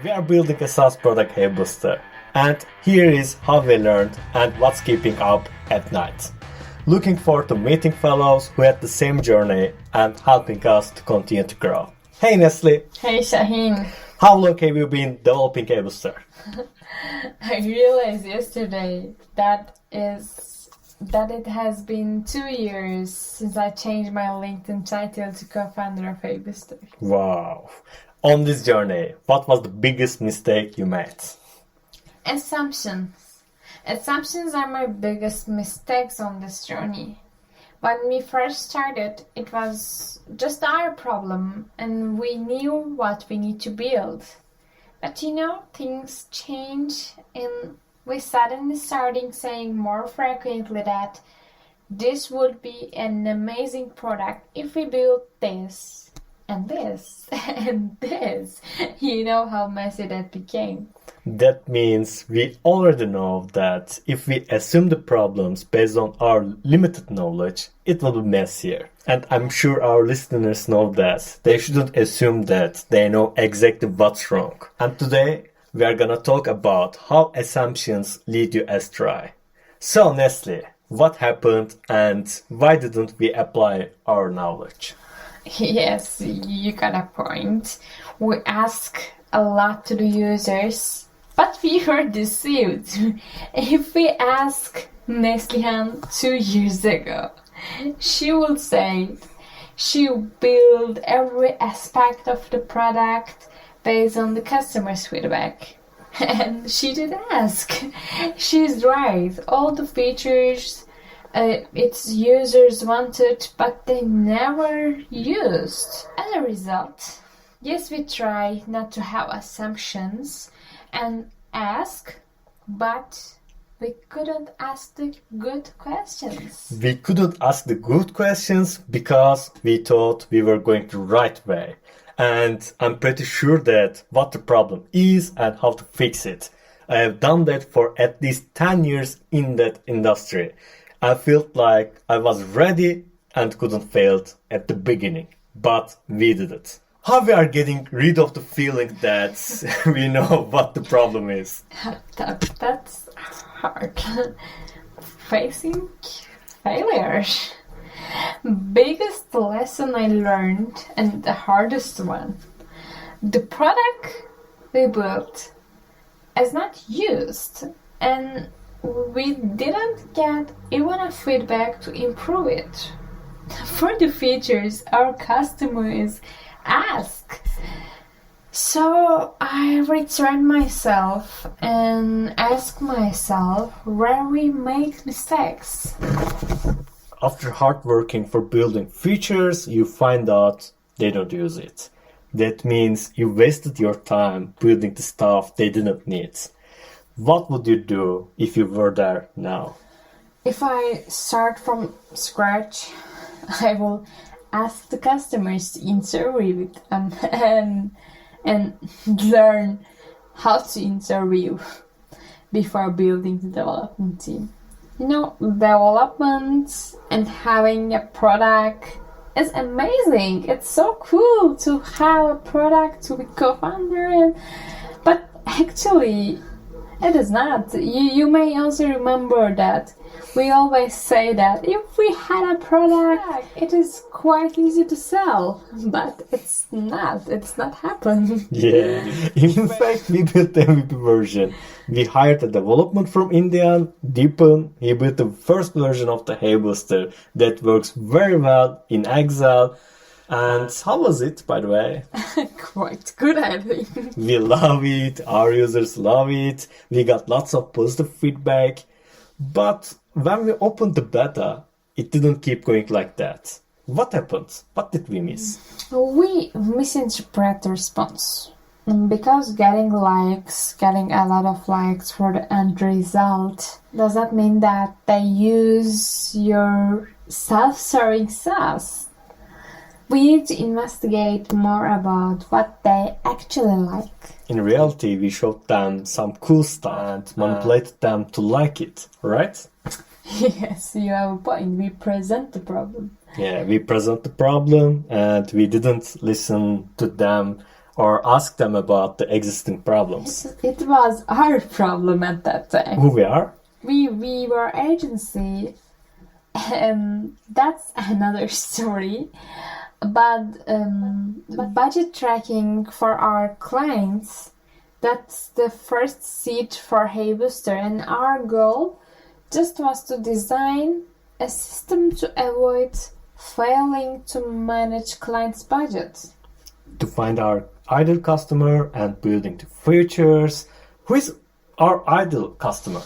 We are building a SaaS product Hey Booster, and here is how we learned and what's keeping up at night. Looking forward to meeting fellows who had the same journey and helping us to continue to grow. Hey Nestle! Hey Shaheen! How long have you been developing Hey Booster? I realized yesterday that it has been 2 years since I changed my LinkedIn title to co-founder of Booster. Wow! On this journey, what was the biggest mistake you made? Assumptions. Assumptions are my biggest mistakes on this journey. When we first started, it was just our problem and we knew what we need to build. But things change and we suddenly started saying more frequently that this would be an amazing product if we built this and this and this. You know how messy that became. That means we already know that if we assume the problems based on our limited knowledge, it will be messier. And I'm sure our listeners know that they shouldn't assume that they know exactly what's wrong. And today we are gonna talk about how assumptions lead you astray. So Nestle, what happened and why didn't we apply our knowledge? Yes, you got a point. We ask a lot to the users, but we were deceived. If we ask Neslihan 2 years ago, she would say she built every aspect of the product based on the customer's feedback. And she did ask. She's right. All the features its users wanted, but they never used. As a result, yes, we try not to have assumptions and ask, but we couldn't ask the good questions. We couldn't ask the good questions because we thought we were going the right way. And I'm pretty sure that what the problem is and how to fix it. I have done that for at least 10 years in that industry. I felt like I was ready and couldn't fail at the beginning, but we did it. How we are getting rid of the feeling that we know what the problem is? That's hard. Facing failure. Biggest lesson I learned, and the hardest one. The product we built is not used, and we didn't get even a feedback to improve it. For the features our customers ask. So I returned myself and asked myself where we make mistakes. After hard working for building features, you find out they don't use it. That means you wasted your time building the stuff they didn't need. What would you do if you were there now? If I start from scratch, I will ask the customers to interview them and learn how to interview before building the development team. Development and having a product is amazing. It's so cool to have a product to be co-founder, but actually it is not. You may also remember that we always say that if we had a product, it is quite easy to sell, but it's not. It's not happened. Yeah, in fact, we built the MVP version. We hired a development from India, Deepan. He built the first version of the Hey Booster that works very well in Excel. And how was it, by the way? Quite good, I think. We love it. Our users love it. We got lots of positive feedback. But when we opened the beta, it didn't keep going like that. What happened? What did we miss? We misinterpret the response. Because getting a lot of likes for the end result, does that mean that they use your self-serving SaaS? We need to investigate more about what they actually like. In reality, we showed them some cool stuff and manipulated them to like it, right? Yes, you have a point. We present the problem. Yeah, we present the problem and we didn't listen to them or ask them about the existing problems? It was our problem at that time. Who we are? We were agency, and that's another story. But budget tracking for our clients, that's the first seed for Hey Booster, and our goal just was to design a system to avoid failing to manage clients' budget. To find our ideal customer and building the features. Who is our ideal customer?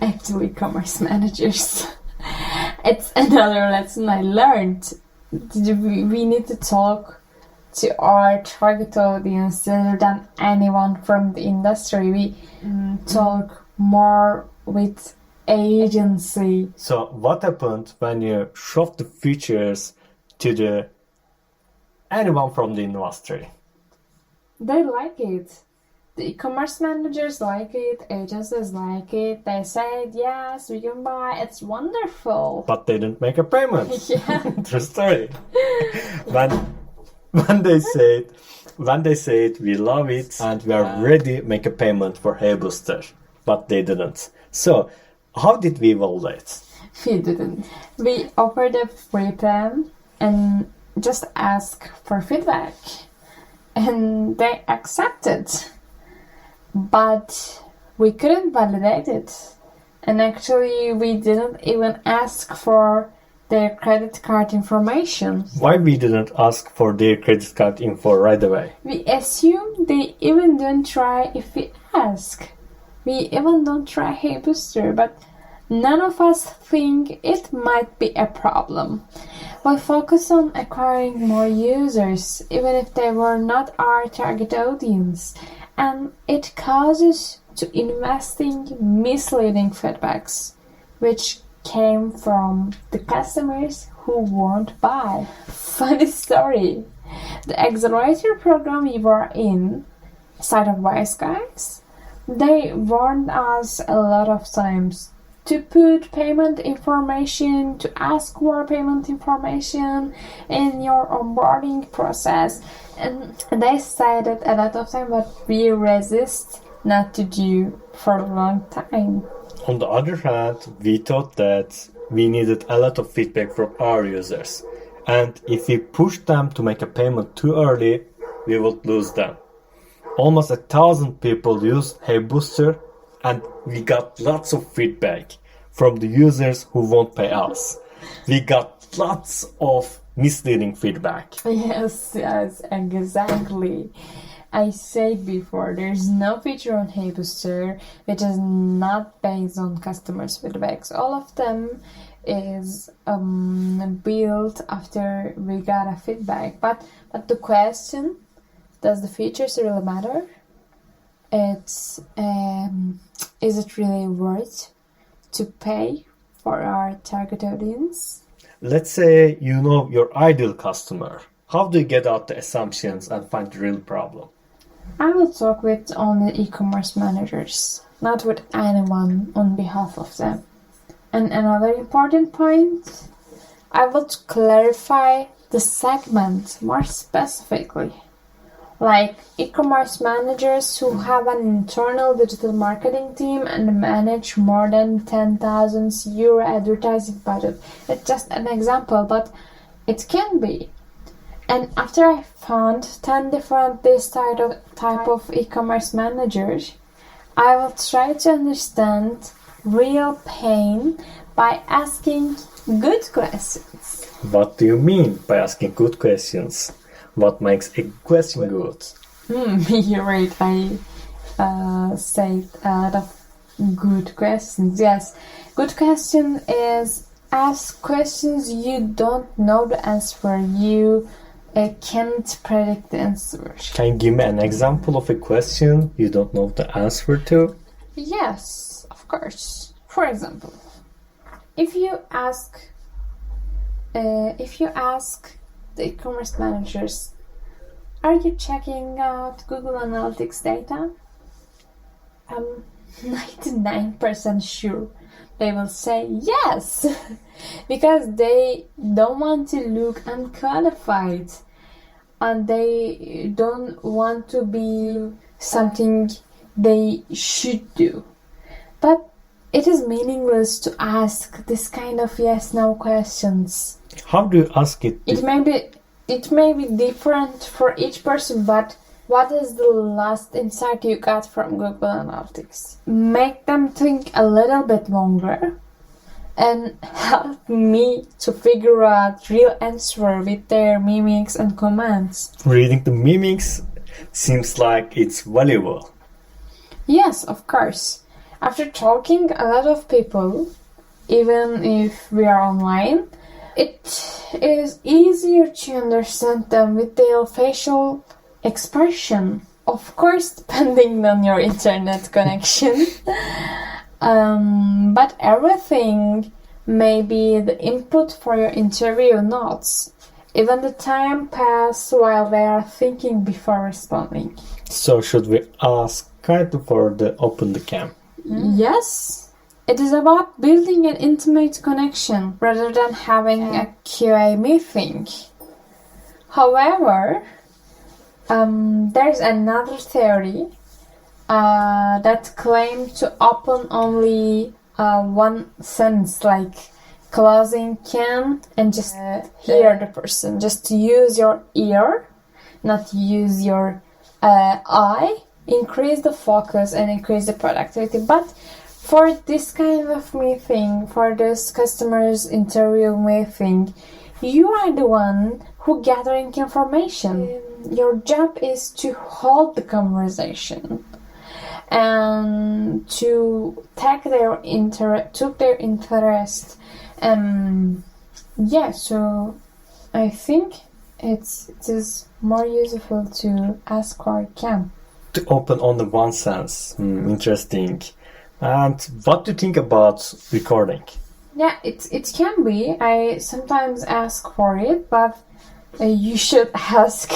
Actually, commerce managers. It's another lesson I learned. We need to talk to our target audience rather than anyone from the industry. We talk more with agency. So what happened when you showed the features to anyone from the industry? They like it. The e-commerce managers like it, agencies like it. They said, yes, we can buy, it's wonderful. But they didn't make a payment. Yeah. True story. when they said we love it and we are ready to make a payment for Hey Booster, but they didn't. So how did we evaluate? We didn't. We offered a free plan and just asked for feedback. And they accepted. But we couldn't validate it. And actually, we didn't even ask for their credit card information. Why we didn't ask for their credit card info right away? We assume they even don't try if we ask. We even don't try Hey Booster, but none of us think it might be a problem. We focus on acquiring more users, even if they were not our target audience. And it causes to investing misleading feedbacks, which came from the customers who won't buy. Funny story. The accelerator program we were in, Side of Wise Guys, they warned us a lot of times to put payment information, to ask for payment information in your onboarding process. And they said it a lot of time, but we resist not to do for a long time. On the other hand, we thought that we needed a lot of feedback from our users. And if we pushed them to make a payment too early, we would lose them. Almost 1,000 people used Hey Booster, and we got lots of feedback from the users who won't pay us. We got lots of misleading feedback. Yes, exactly. I said before, there's no feature on Hey Booster which is not based on customers' feedbacks. All of them is built after we got a feedback. But the question, does the features really matter? It's is it really worth to pay for our target audience? Let's say you know your ideal customer. How do you get out the assumptions and find the real problem? I will talk with only e-commerce managers, not with anyone on behalf of them. And another important point, I will clarify the segment more specifically. Like e-commerce managers who have an internal digital marketing team and manage more than 10,000 euro advertising budget. It's just an example, but it can be. And after I found 10 different this type of e-commerce managers, I will try to understand real pain by asking good questions. What do you mean by asking good questions? What makes a question good? You're right. I said a lot of good questions. Yes, good question is ask questions you don't know the answer. You can't predict the answer. Can you give me an example of a question you don't know the answer to? Yes, of course. For example, if you ask the e-commerce managers, are you checking out Google Analytics data? I'm 99% sure they will say yes, because they don't want to look unqualified. and they don't want to be something they should do. But it is meaningless to ask this kind of yes/no questions. How do you ask it? It may be different for each person, but what is the last insight you got from Google Analytics? Make them think a little bit longer and help me to figure out real answer with their mimics and comments. Reading the mimics seems like it's valuable. Yes, of course. After talking a lot of people, even if we are online, it is easier to understand them with their facial expression. Of course, depending on your internet connection. But everything may be the input for your interview notes. Even the time pass while they are thinking before responding. So should we ask Kaito for the open the cam? Yes. It is about building an intimate connection rather than having a QA meeting. However, there's another theory that claims to open only one sense, like closing cam and just hear the person. Just use your ear, not use your eye. Increase the focus and increase the productivity. But for this kind of meeting, for this customer's interview meeting, you are the one who gathering information. Your job is to hold the conversation and to take their interest. So I think it is more useful to ask for cam. To open on the one sense. Interesting. And what do you think about recording? Yeah, it can be. I sometimes ask for it, but you should ask.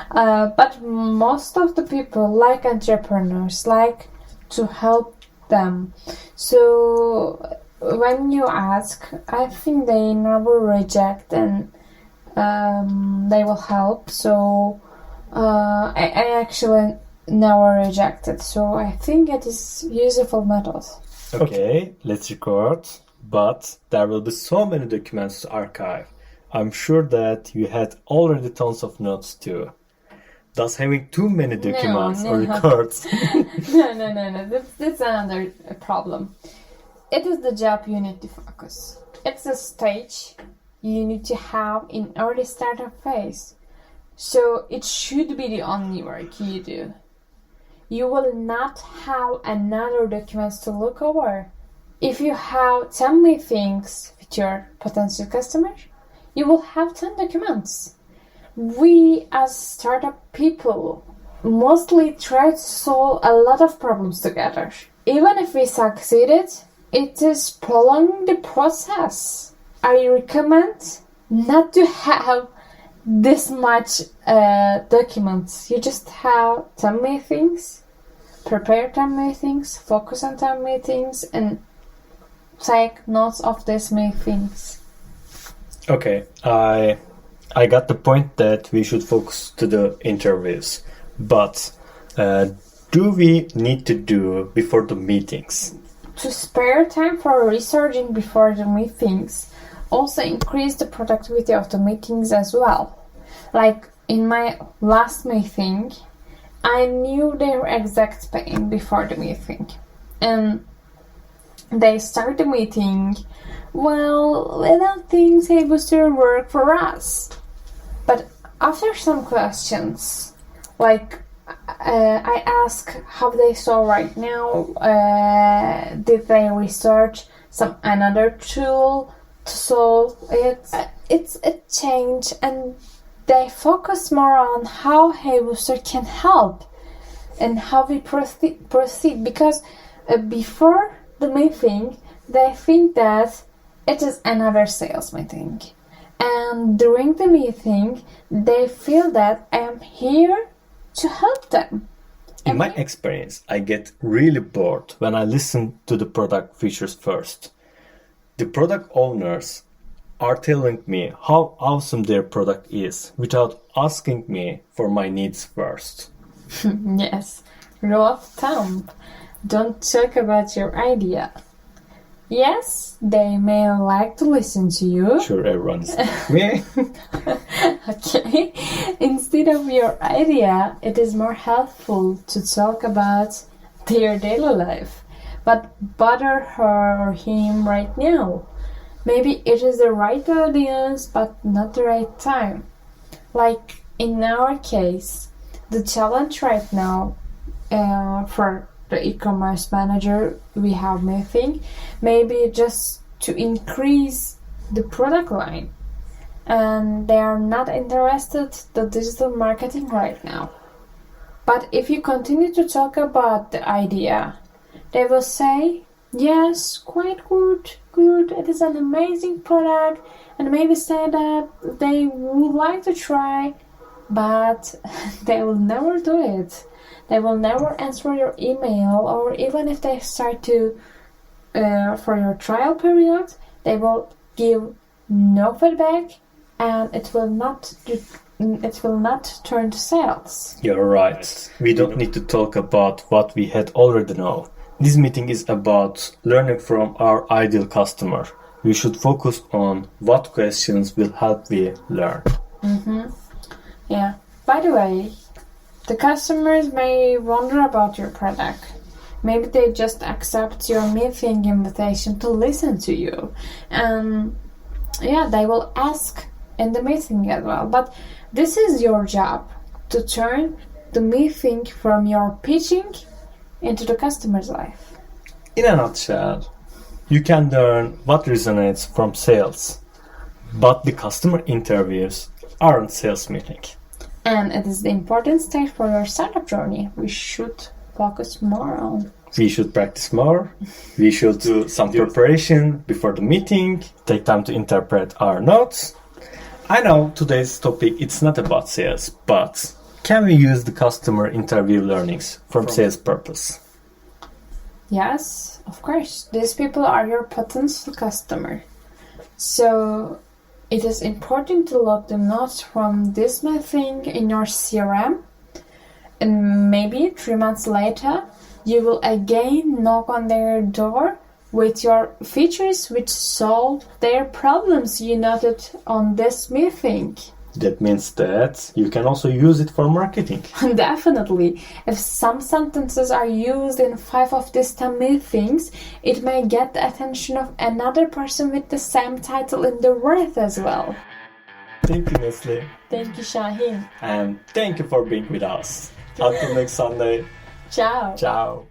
But most of the people, like entrepreneurs, like to help them. So when you ask, I think they never reject and they will help. So I actually never rejected. So I think it is useful method. Okay, let's record. But there will be so many documents to archive. I'm sure that you had already tons of notes too. Does having too many documents or records? No. That's another problem. It is the job you need to focus. It's a stage you need to have in early startup phase. So it should be the only work you do. You will not have another documents to look over. If you have 10 meetings with your potential customers, you will have 10 documents. We as startup people mostly try to solve a lot of problems together. Even if we succeeded, it is prolonging the process. I recommend not to have this much documents. You just have 10 meetings, prepare 10 meetings, focus on 10 meetings, and take notes of these meetings. Okay, I got the point that we should focus to the interviews, but do we need to do before the meetings? To spare time for researching before the meetings also increase the productivity of the meetings as well. Like in my last meeting, I knew their exact pain before the meeting. And they start the meeting, well, we don't think Booster will work for us. But after some questions, like I ask how they saw right now, did they research another tool to solve it? It's a change, and they focus more on how Booster can help and how we proceed. Because before the meeting, they think that it is another sales meeting. And during the meeting, they feel that I am here to help them. In my experience, I get really bored when I listen to the product features first. The product owners are telling me how awesome their product is without asking me for my needs first. Yes, rule of thumb. Don't talk about your idea. Yes, they may like to listen to you. Sure, everyone is me. Okay. Instead of your idea, it is more helpful to talk about their daily life. But bother her or him right now. Maybe it is the right audience, but not the right time. Like in our case, the challenge right now for the e-commerce manager we have meeting, maybe just to increase the product line, and they are not interested the digital marketing right now. But if you continue to talk about the idea, they will say, yes, quite good, it is an amazing product, and maybe say that they would like to try, but they will never do it. They will never answer your email, or even if they start to for your trial period, they will give no feedback, and it will not turn to sales. You're right. We don't need to talk about what we had already know. This meeting is about learning from our ideal customer. We should focus on what questions will help we learn. Yeah. By the way, the customers may wonder about your product. Maybe they just accept your meeting invitation to listen to you. And they will ask in the meeting as well. But this is your job, to turn the meeting from your pitching into the customer's life. In a nutshell, you can learn what resonates from sales, but the customer interviews aren't sales meeting. And it is the important stage for your startup journey. We should focus more on. We should practice more. We should do some preparation before the meeting. Take time to interpret our notes. I know today's topic, it's not about sales, but can we use the customer interview learnings from sales purpose? Yes, of course. These people are your potential customer. So it is important to log the notes from this meeting in your CRM, and maybe 3 months later you will again knock on their door with your features which solve their problems you noted on this meeting. That means that you can also use it for marketing. Definitely. If some sentences are used in 5 of these 10 meetings, it may get the attention of another person with the same title in the word as well. Thank you, Nestle. Thank you, Shahin. And thank you for being with us. Until next Sunday. Ciao. Ciao.